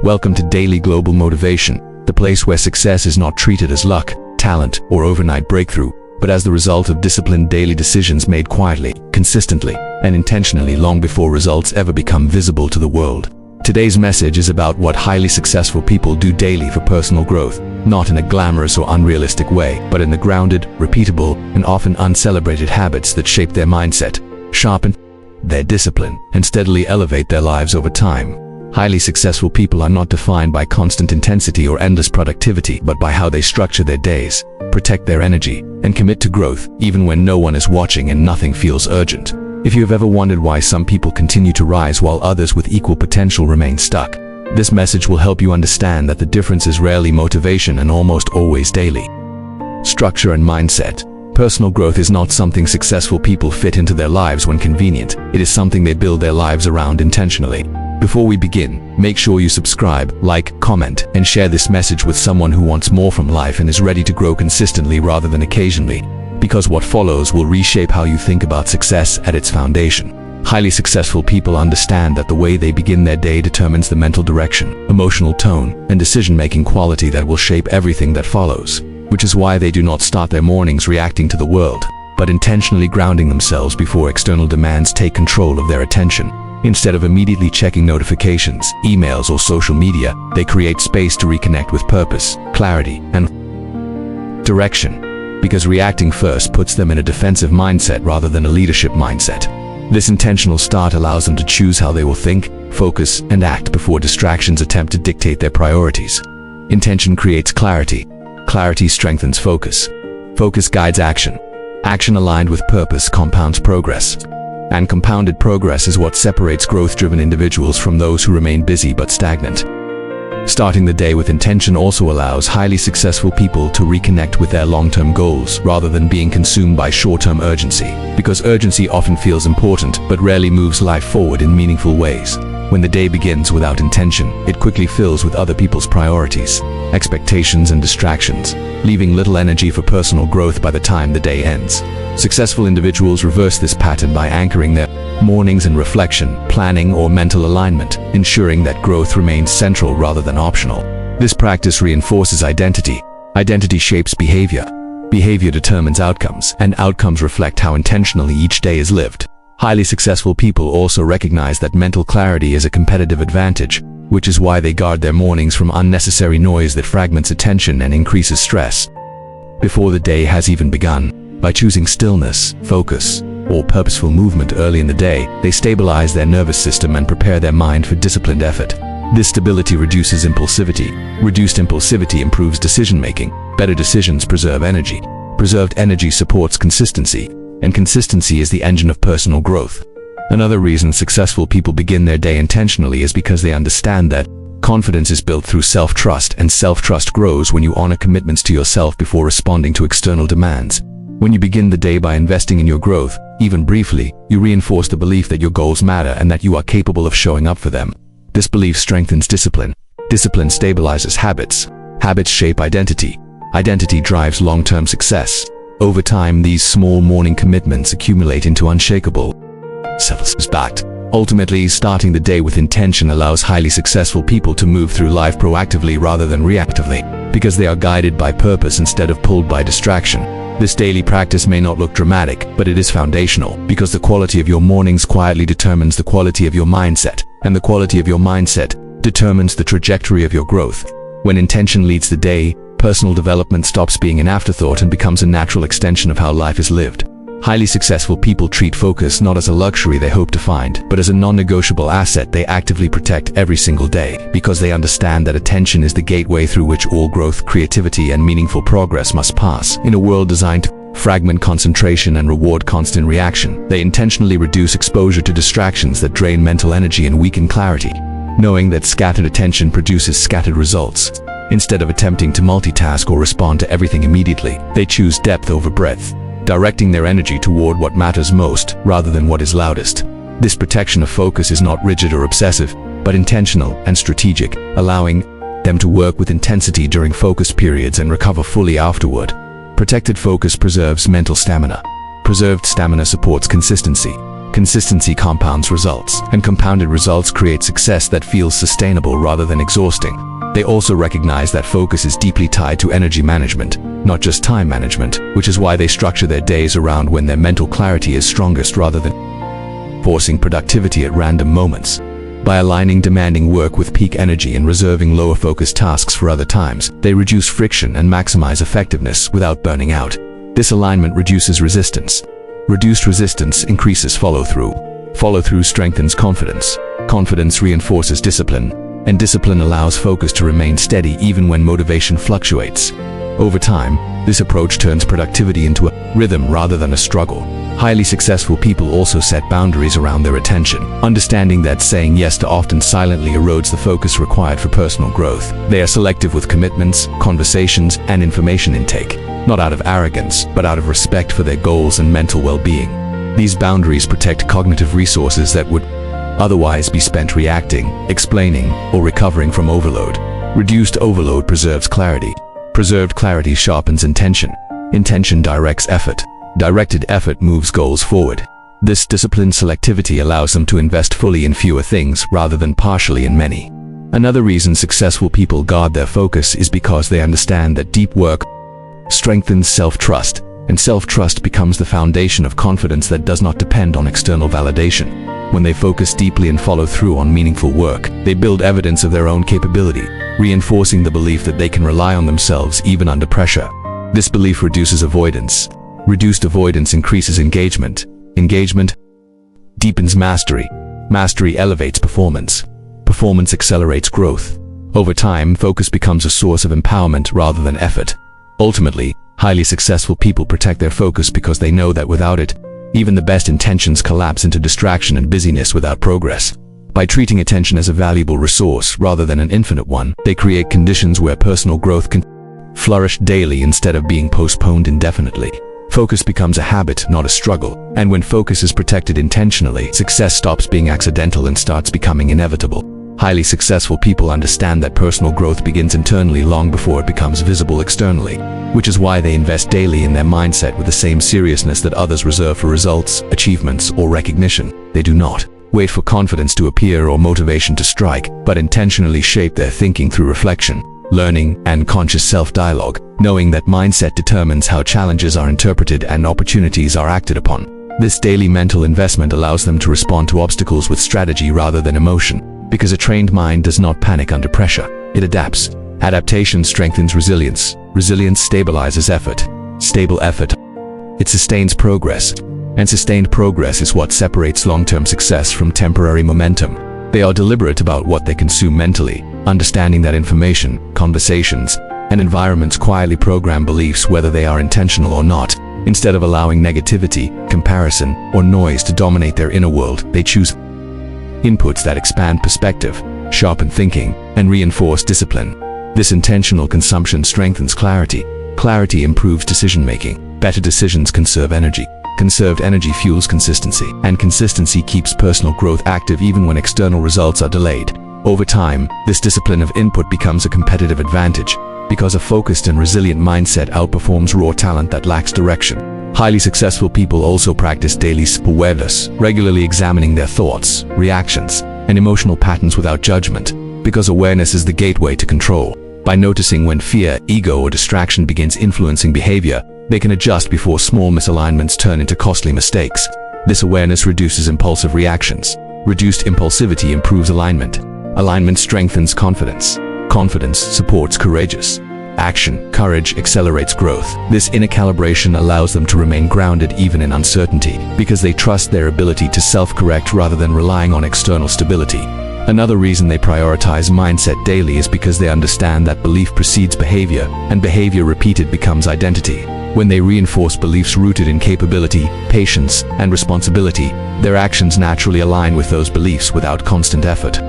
Welcome to Daily Global Motivation, the place where success is not treated as luck, talent, or overnight breakthrough, but as the result of disciplined daily decisions made quietly, consistently, and intentionally long before results ever become visible to the world. Today's message is about what highly successful people do daily for personal growth, not in a glamorous or unrealistic way, but in the grounded, repeatable, and often uncelebrated habits that shape their mindset, sharpen their discipline, and steadily elevate their lives over time. Highly successful people are not defined by constant intensity or endless productivity, but by how they structure their days, protect their energy, and commit to growth, even when no one is watching and nothing feels urgent. If you have ever wondered why some people continue to rise while others with equal potential remain stuck, this message will help you understand that the difference is rarely motivation and almost always daily. Structure and mindset. Personal growth is not something successful people fit into their lives when convenient. It is something they build their lives around intentionally. Before we begin, make sure you subscribe, like, comment, and share this message with someone who wants more from life and is ready to grow consistently rather than occasionally, because what follows will reshape how you think about success at its foundation. Highly successful people understand that the way they begin their day determines the mental direction, emotional tone, and decision-making quality that will shape everything that follows, which is why they do not start their mornings reacting to the world, but intentionally grounding themselves before external demands take control of their attention. Instead of immediately checking notifications, emails, or social media, they create space to reconnect with purpose, clarity, and direction, because reacting first puts them in a defensive mindset rather than a leadership mindset. This intentional start allows them to choose how they will think, focus, and act before distractions attempt to dictate their priorities. Intention creates clarity. Clarity strengthens focus. Focus guides action. Action aligned with purpose compounds progress. And compounded progress is what separates growth-driven individuals from those who remain busy but stagnant. Starting the day with intention also allows highly successful people to reconnect with their long-term goals rather than being consumed by short-term urgency, because urgency often feels important but rarely moves life forward in meaningful ways. When the day begins without intention, it quickly fills with other people's priorities, expectations, and distractions, leaving little energy for personal growth by the time the day ends. Successful individuals reverse this pattern by anchoring their mornings in reflection, planning, or mental alignment, ensuring that growth remains central rather than optional. This practice reinforces identity. Identity shapes behavior. Behavior determines outcomes, and outcomes reflect how intentionally each day is lived. Highly successful people also recognize that mental clarity is a competitive advantage, which is why they guard their mornings from unnecessary noise that fragments attention and increases stress. Before the day has even begun, by choosing stillness, focus, or purposeful movement early in the day, they stabilize their nervous system and prepare their mind for disciplined effort. This stability reduces impulsivity. Reduced impulsivity improves decision-making. Better decisions preserve energy. Preserved energy supports consistency, and consistency is the engine of personal growth. Another reason successful people begin their day intentionally is because they understand that confidence is built through self-trust, and self-trust grows when you honor commitments to yourself before responding to external demands. When you begin the day by investing in your growth, even briefly, you reinforce the belief that your goals matter and that you are capable of showing up for them. This belief strengthens discipline. Discipline stabilizes habits. Habits shape identity. Identity drives long-term success. Over time, these small morning commitments accumulate into unshakable self-respect. Ultimately, starting the day with intention allows highly successful people to move through life proactively rather than reactively, because they are guided by purpose instead of pulled by distraction. This daily practice may not look dramatic, but it is foundational, because the quality of your mornings quietly determines the quality of your mindset, and the quality of your mindset determines the trajectory of your growth. When intention leads the day, personal development stops being an afterthought and becomes a natural extension of how life is lived. Highly successful people treat focus not as a luxury they hope to find, but as a non-negotiable asset they actively protect every single day, because they understand that attention is the gateway through which all growth, creativity, and meaningful progress must pass. In a world designed to fragment concentration and reward constant reaction, they intentionally reduce exposure to distractions that drain mental energy and weaken clarity. Knowing that scattered attention produces scattered results, instead of attempting to multitask or respond to everything immediately, they choose depth over breadth, directing their energy toward what matters most rather than what is loudest. This protection of focus is not rigid or obsessive, but intentional and strategic, allowing them to work with intensity during focus periods and recover fully afterward. Protected focus preserves mental stamina. Preserved stamina supports consistency. Consistency compounds results, and compounded results create success that feels sustainable rather than exhausting. They also recognize that focus is deeply tied to energy management, not just time management, which is why they structure their days around when their mental clarity is strongest rather than forcing productivity at random moments. By aligning demanding work with peak energy and reserving lower focus tasks for other times, they reduce friction and maximize effectiveness without burning out. This alignment reduces resistance. Reduced resistance increases follow-through. Follow-through strengthens confidence. Confidence reinforces discipline, and discipline allows focus to remain steady even when motivation fluctuates. Over time, this approach turns productivity into a rhythm rather than a struggle. Highly successful people also set boundaries around their attention, understanding that saying yes too often silently erodes the focus required for personal growth. They are selective with commitments, conversations, and information intake, not out of arrogance, but out of respect for their goals and mental well-being. These boundaries protect cognitive resources that would otherwise be spent reacting, explaining, or recovering from overload. Reduced overload preserves clarity. Preserved clarity sharpens intention. Intention directs effort. Directed effort moves goals forward. This disciplined selectivity allows them to invest fully in fewer things rather than partially in many. Another reason successful people guard their focus is because they understand that deep work strengthens self-trust, and self-trust becomes the foundation of confidence that does not depend on external validation. When they focus deeply and follow through on meaningful work, they build evidence of their own capability, reinforcing the belief that they can rely on themselves even under pressure. This belief reduces avoidance. Reduced avoidance increases engagement. Engagement deepens mastery. Mastery elevates performance. Performance accelerates growth. Over time, focus becomes a source of empowerment rather than effort. Ultimately, highly successful people protect their focus because they know that without it, even the best intentions collapse into distraction and busyness without progress. By treating attention as a valuable resource rather than an infinite one, they create conditions where personal growth can flourish daily instead of being postponed indefinitely. Focus becomes a habit, not a struggle, and when focus is protected intentionally, success stops being accidental and starts becoming inevitable. Highly successful people understand that personal growth begins internally long before it becomes visible externally, which is why they invest daily in their mindset with the same seriousness that others reserve for results, achievements, or recognition. They do not wait for confidence to appear or motivation to strike, but intentionally shape their thinking through reflection, learning, and conscious self-dialogue, knowing that mindset determines how challenges are interpreted and opportunities are acted upon. This daily mental investment allows them to respond to obstacles with strategy rather than emotion. Because a trained mind does not panic under pressure, it adapts. Adaptation strengthens resilience. Resilience stabilizes effort. Stable effort, it sustains progress. And sustained progress is what separates long-term success from temporary momentum. They are deliberate about what they consume mentally, understanding that information, conversations, and environments quietly program beliefs whether they are intentional or not. Instead of allowing negativity, comparison, or noise to dominate their inner world, they choose inputs that expand perspective, sharpen thinking, and reinforce discipline. This intentional consumption strengthens clarity. Clarity improves decision-making. Better decisions conserve energy. Conserved energy fuels consistency, and consistency keeps personal growth active even when external results are delayed. Over time, this discipline of input becomes a competitive advantage, because a focused and resilient mindset outperforms raw talent that lacks direction. Highly successful people also practice daily self-awareness, regularly examining their thoughts, reactions, and emotional patterns without judgment, because awareness is the gateway to control. By noticing when fear, ego, or distraction begins influencing behavior, they can adjust before small misalignments turn into costly mistakes. This awareness reduces impulsive reactions. Reduced impulsivity improves alignment. Alignment strengthens confidence. Confidence supports courageous action. Courage accelerates growth. This inner calibration allows them to remain grounded even in uncertainty, because they trust their ability to self-correct rather than relying on external stability. Another reason they prioritize mindset daily is because they understand that belief precedes behavior, and behavior repeated becomes identity. When they reinforce beliefs rooted in capability, patience, and responsibility, their actions naturally align with those beliefs without constant effort.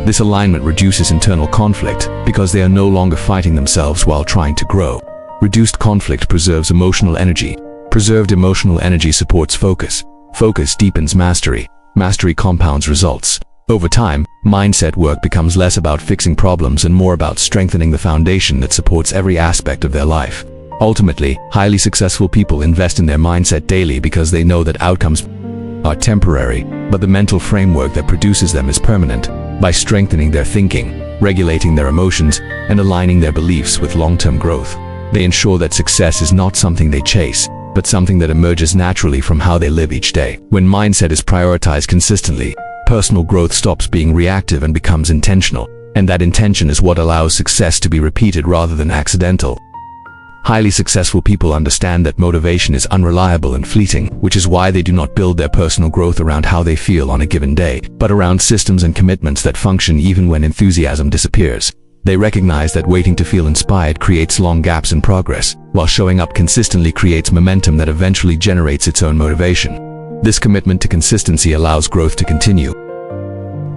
This alignment reduces internal conflict because they are no longer fighting themselves while trying to grow. Reduced conflict preserves emotional energy. Preserved emotional energy supports focus. Focus deepens mastery. Mastery compounds results. Over time, mindset work becomes less about fixing problems and more about strengthening the foundation that supports every aspect of their life. Ultimately, highly successful people invest in their mindset daily because they know that outcomes are temporary, but the mental framework that produces them is permanent. By strengthening their thinking, regulating their emotions, and aligning their beliefs with long-term growth, they ensure that success is not something they chase, but something that emerges naturally from how they live each day. When mindset is prioritized consistently, personal growth stops being reactive and becomes intentional, and that intention is what allows success to be repeated rather than accidental. Highly successful people understand that motivation is unreliable and fleeting, which is why they do not build their personal growth around how they feel on a given day, but around systems and commitments that function even when enthusiasm disappears. They recognize that waiting to feel inspired creates long gaps in progress, while showing up consistently creates momentum that eventually generates its own motivation. This commitment to consistency allows growth to continue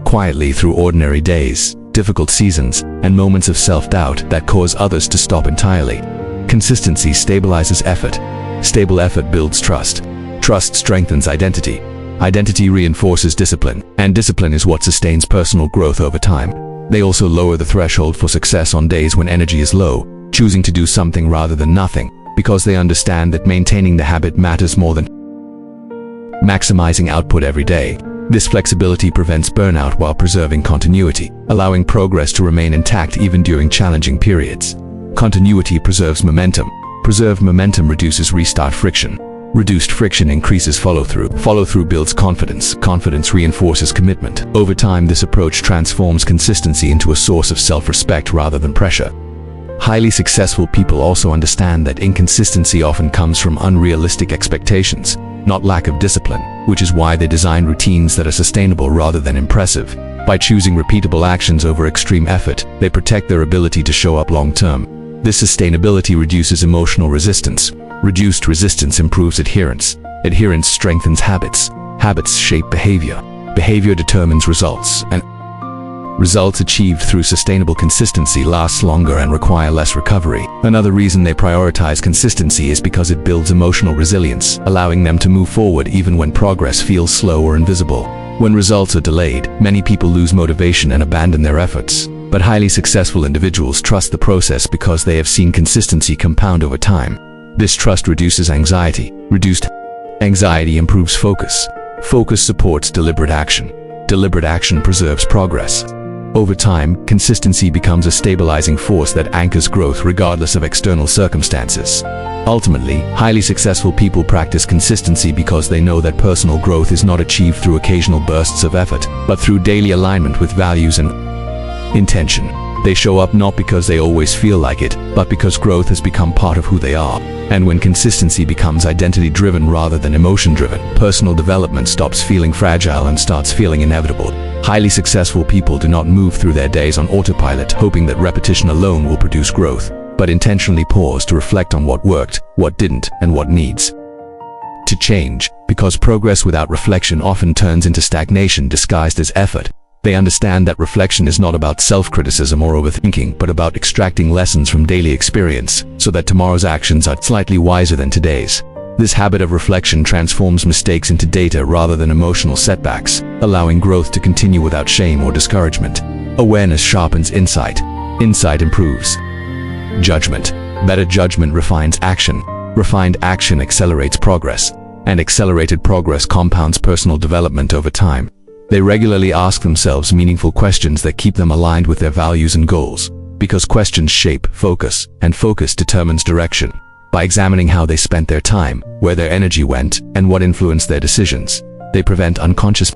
quietly through ordinary days, difficult seasons, and moments of self-doubt that cause others to stop entirely. Consistency stabilizes effort. Stable effort builds trust. Trust strengthens identity. Identity reinforces discipline, and discipline is what sustains personal growth over time. They also lower the threshold for success on days when energy is low, choosing to do something rather than nothing, because they understand that maintaining the habit matters more than maximizing output every day. This flexibility prevents burnout while preserving continuity, allowing progress to remain intact even during challenging periods. Continuity preserves momentum. Preserved momentum reduces restart friction. Reduced friction increases follow-through. Follow-through builds confidence. Confidence reinforces commitment. Over time, this approach transforms consistency into a source of self-respect rather than pressure. Highly successful people also understand that inconsistency often comes from unrealistic expectations, not lack of discipline, which is why they design routines that are sustainable rather than impressive. By choosing repeatable actions over extreme effort, they protect their ability to show up long-term. This sustainability reduces emotional resistance. Reduced resistance improves adherence. Adherence strengthens habits. Habits shape behavior. Behavior determines results, and results achieved through sustainable consistency last longer and require less recovery. Another reason they prioritize consistency is because it builds emotional resilience, allowing them to move forward even when progress feels slow or invisible. When results are delayed, many people lose motivation and abandon their efforts. But highly successful individuals trust the process because they have seen consistency compound over time. This trust reduces anxiety. Reduced anxiety improves focus. Focus supports deliberate action. Deliberate action preserves progress. Over time, consistency becomes a stabilizing force that anchors growth regardless of external circumstances. Ultimately, highly successful people practice consistency because they know that personal growth is not achieved through occasional bursts of effort, but through daily alignment with values and intention. They show up not because they always feel like it, but because growth has become part of who they are. And when consistency becomes identity-driven rather than emotion-driven, personal development stops feeling fragile and starts feeling inevitable. Highly successful people do not move through their days on autopilot, hoping that repetition alone will produce growth, but intentionally pause to reflect on what worked, what didn't, and what needs to change, because progress without reflection often turns into stagnation disguised as effort. They understand that reflection is not about self-criticism or overthinking, but about extracting lessons from daily experience, so that tomorrow's actions are slightly wiser than today's. This habit of reflection transforms mistakes into data rather than emotional setbacks, allowing growth to continue without shame or discouragement. Awareness sharpens insight. Insight improves judgment. Better judgment refines action. Refined action accelerates progress, and accelerated progress compounds personal development over time. They regularly ask themselves meaningful questions that keep them aligned with their values and goals, because questions shape focus, and focus determines direction. By examining how they spent their time, where their energy went, and what influenced their decisions, they prevent unconscious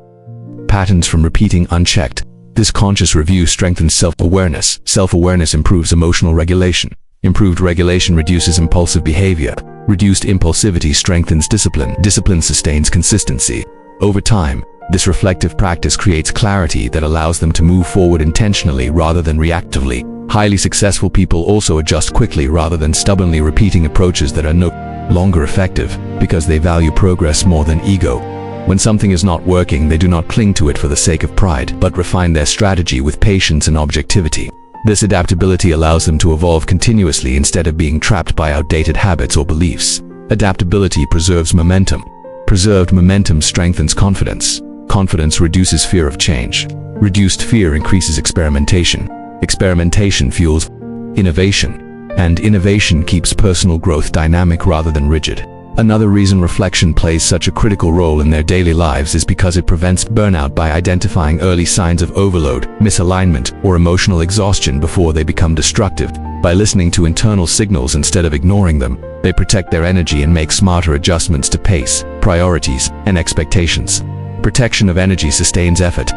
patterns from repeating unchecked. This conscious review strengthens self-awareness. Self-awareness improves emotional regulation. Improved regulation reduces impulsive behavior. Reduced impulsivity strengthens discipline. Discipline sustains consistency. Over time, this reflective practice creates clarity that allows them to move forward intentionally rather than reactively. Highly successful people also adjust quickly rather than stubbornly repeating approaches that are no longer effective, because they value progress more than ego. When something is not working, they do not cling to it for the sake of pride, but refine their strategy with patience and objectivity. This adaptability allows them to evolve continuously instead of being trapped by outdated habits or beliefs. Adaptability preserves momentum. Preserved momentum strengthens confidence. Confidence reduces fear of change. Reduced fear increases experimentation. Experimentation fuels innovation. And innovation keeps personal growth dynamic rather than rigid. Another reason reflection plays such a critical role in their daily lives is because it prevents burnout by identifying early signs of overload, misalignment, or emotional exhaustion before they become destructive. By listening to internal signals instead of ignoring them, they protect their energy and make smarter adjustments to pace, priorities, and expectations. Protection of energy sustains effort.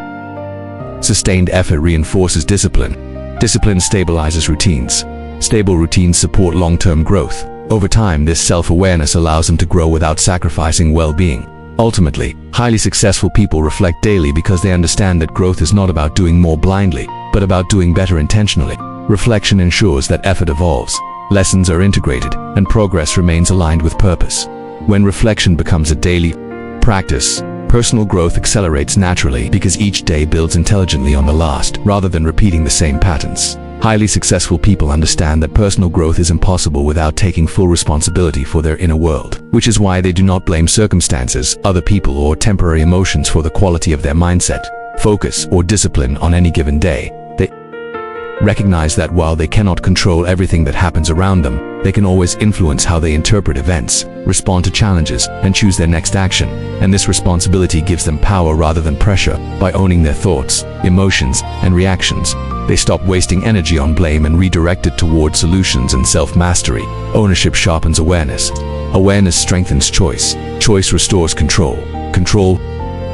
Sustained effort reinforces discipline. Discipline stabilizes routines. Stable routines support long-term growth. Over time, this self-awareness allows them to grow without sacrificing well-being. Ultimately, highly successful people reflect daily because they understand that growth is not about doing more blindly, but about doing better intentionally. Reflection ensures that effort evolves, lessons are integrated, and progress remains aligned with purpose. When reflection becomes a daily practice, personal growth accelerates naturally because each day builds intelligently on the last, rather than repeating the same patterns. Highly successful people understand that personal growth is impossible without taking full responsibility for their inner world, which is why they do not blame circumstances, other people, or temporary emotions for the quality of their mindset, focus, or discipline on any given day. They recognize that while they cannot control everything that happens around them, they can always influence how they interpret events, respond to challenges, and choose their next action. And this responsibility gives them power rather than pressure. By owning their thoughts, emotions, and reactions, they stop wasting energy on blame and redirect it toward solutions and self-mastery. Ownership sharpens awareness. Awareness strengthens choice. Choice restores control. Control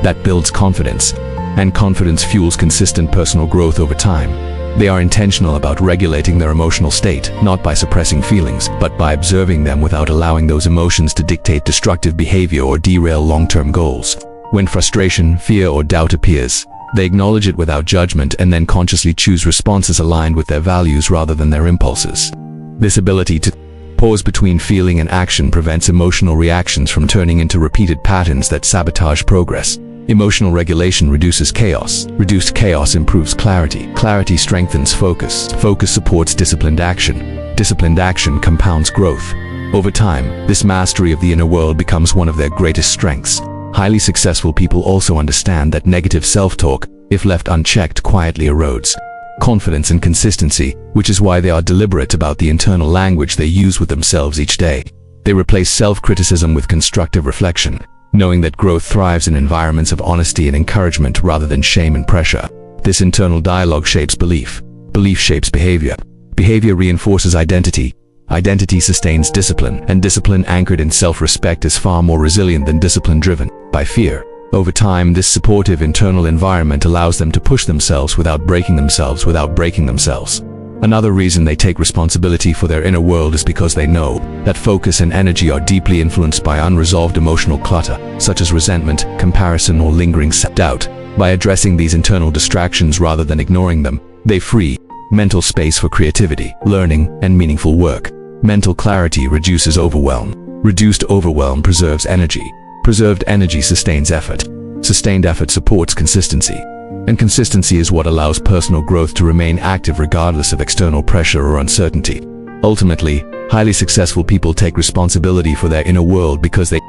that builds confidence. And confidence fuels consistent personal growth over time. They are intentional about regulating their emotional state, not by suppressing feelings, but by observing them without allowing those emotions to dictate destructive behavior or derail long-term goals. When frustration, fear, or doubt appears, they acknowledge it without judgment and then consciously choose responses aligned with their values rather than their impulses. This ability to pause between feeling and action prevents emotional reactions from turning into repeated patterns that sabotage progress. Emotional regulation reduces chaos. Reduced chaos improves clarity. Clarity strengthens focus. Focus supports disciplined action. Disciplined action compounds growth. Over time, this mastery of the inner world becomes one of their greatest strengths. Highly successful people also understand that negative self-talk, if left unchecked, quietly erodes confidence and consistency, which is why they are deliberate about the internal language they use with themselves each day. They replace self-criticism with constructive reflection, knowing that growth thrives in environments of honesty and encouragement rather than shame and pressure. This internal dialogue shapes belief. Belief shapes behavior. Behavior reinforces identity. Identity sustains discipline, and discipline anchored in self-respect is far more resilient than discipline driven by fear. Over time, this supportive internal environment allows them to push themselves without breaking themselves. Another reason they take responsibility for their inner world is because they know that focus and energy are deeply influenced by unresolved emotional clutter, such as resentment, comparison, or lingering self-doubt. By addressing these internal distractions rather than ignoring them, they free mental space for creativity, learning, and meaningful work. Mental clarity reduces overwhelm. Reduced overwhelm preserves energy. Preserved energy sustains effort. Sustained effort supports consistency. And consistency is what allows personal growth to remain active regardless of external pressure or uncertainty. Ultimately, highly successful people take responsibility for their inner world because they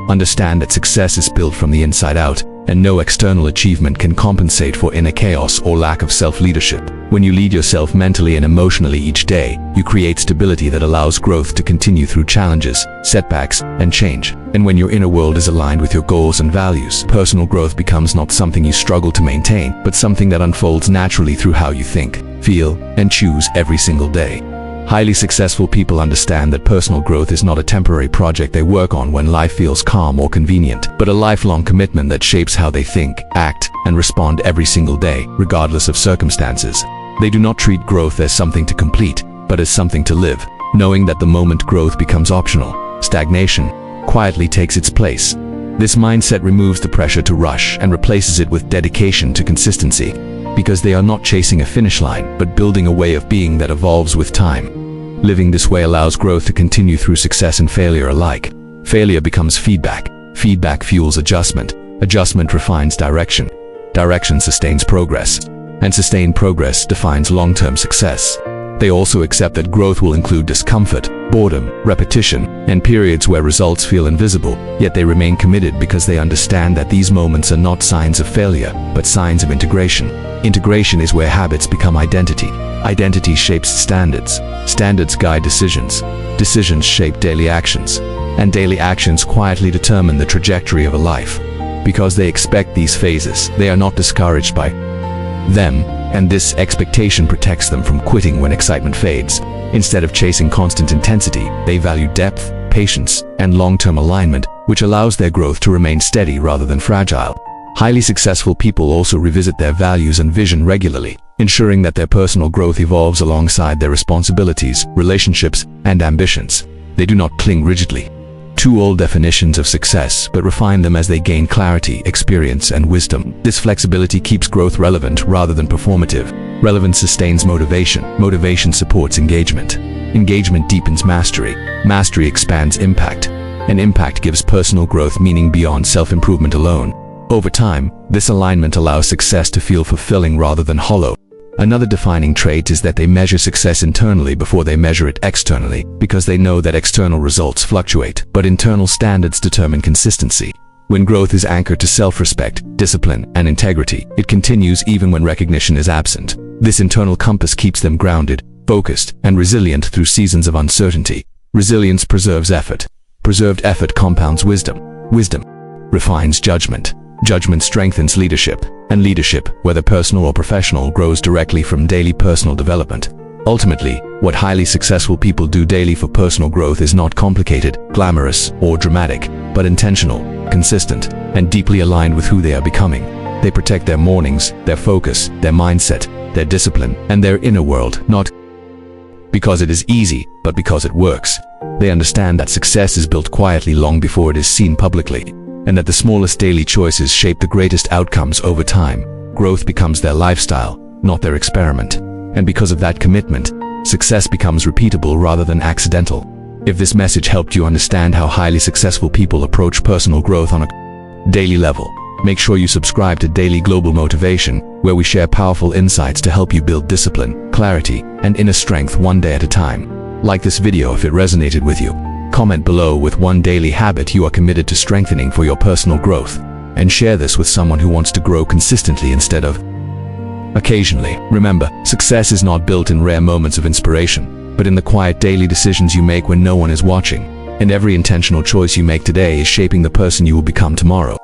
understand that success is built from the inside out, and no external achievement can compensate for inner chaos or lack of self-leadership. When you lead yourself mentally and emotionally each day, you create stability that allows growth to continue through challenges, setbacks, and change. And when your inner world is aligned with your goals and values, personal growth becomes not something you struggle to maintain, but something that unfolds naturally through how you think, feel, and choose every single day. Highly successful people understand that personal growth is not a temporary project they work on when life feels calm or convenient, but a lifelong commitment that shapes how they think, act, and respond every single day, regardless of circumstances. They do not treat growth as something to complete, but as something to live, knowing that the moment growth becomes optional, stagnation quietly takes its place. This mindset removes the pressure to rush and replaces it with dedication to consistency, because they are not chasing a finish line, but building a way of being that evolves with time. Living this way allows growth to continue through success and failure alike. Failure becomes feedback. Feedback fuels adjustment. Adjustment refines direction. Direction sustains progress. And sustained progress defines long-term success. They also accept that growth will include discomfort, boredom, repetition, and periods where results feel invisible, yet they remain committed because they understand that these moments are not signs of failure, but signs of integration. Integration is where habits become identity. Identity shapes standards. Standards guide decisions. Decisions shape daily actions. and daily actions quietly determine the trajectory of a life. Because they expect these phases, they are not discouraged by them, and this expectation protects them from quitting when excitement fades. Instead of chasing constant intensity, they value depth, patience, and long-term alignment, which allows their growth to remain steady rather than fragile. Highly successful people also revisit their values and vision regularly, ensuring that their personal growth evolves alongside their responsibilities, relationships, and ambitions. They do not cling rigidly to old definitions of success, but refine them as they gain clarity, experience, and wisdom. This flexibility keeps growth relevant rather than performative. Relevance sustains motivation. Motivation supports engagement. Engagement deepens mastery. Mastery expands impact. And impact gives personal growth meaning beyond self-improvement alone. Over time, this alignment allows success to feel fulfilling rather than hollow. Another defining trait is that they measure success internally before they measure it externally, because they know that external results fluctuate, but internal standards determine consistency. When growth is anchored to self-respect, discipline, and integrity, it continues even when recognition is absent. This internal compass keeps them grounded, focused, and resilient through seasons of uncertainty. Resilience preserves effort. Preserved effort compounds wisdom. Wisdom refines judgment. Judgment strengthens leadership, and leadership, whether personal or professional, grows directly from daily personal development. Ultimately, what highly successful people do daily for personal growth is not complicated, glamorous, or dramatic, but intentional, consistent, and deeply aligned with who they are becoming. They protect their mornings, their focus, their mindset, their discipline, and their inner world, not because it is easy, but because it works. They understand that success is built quietly long before it is seen publicly, and that the smallest daily choices shape the greatest outcomes over time. Growth becomes their lifestyle, not their experiment. And because of that commitment, success becomes repeatable rather than accidental. If this message helped you understand how highly successful people approach personal growth on a daily level, make sure you subscribe to Daily Global Motivation, where we share powerful insights to help you build discipline, clarity, and inner strength one day at a time. Like this video if it resonated with you. Comment below with one daily habit you are committed to strengthening for your personal growth, and share this with someone who wants to grow consistently instead of occasionally. Remember, success is not built in rare moments of inspiration, but in the quiet daily decisions you make when no one is watching. And every intentional choice you make today is shaping the person you will become tomorrow.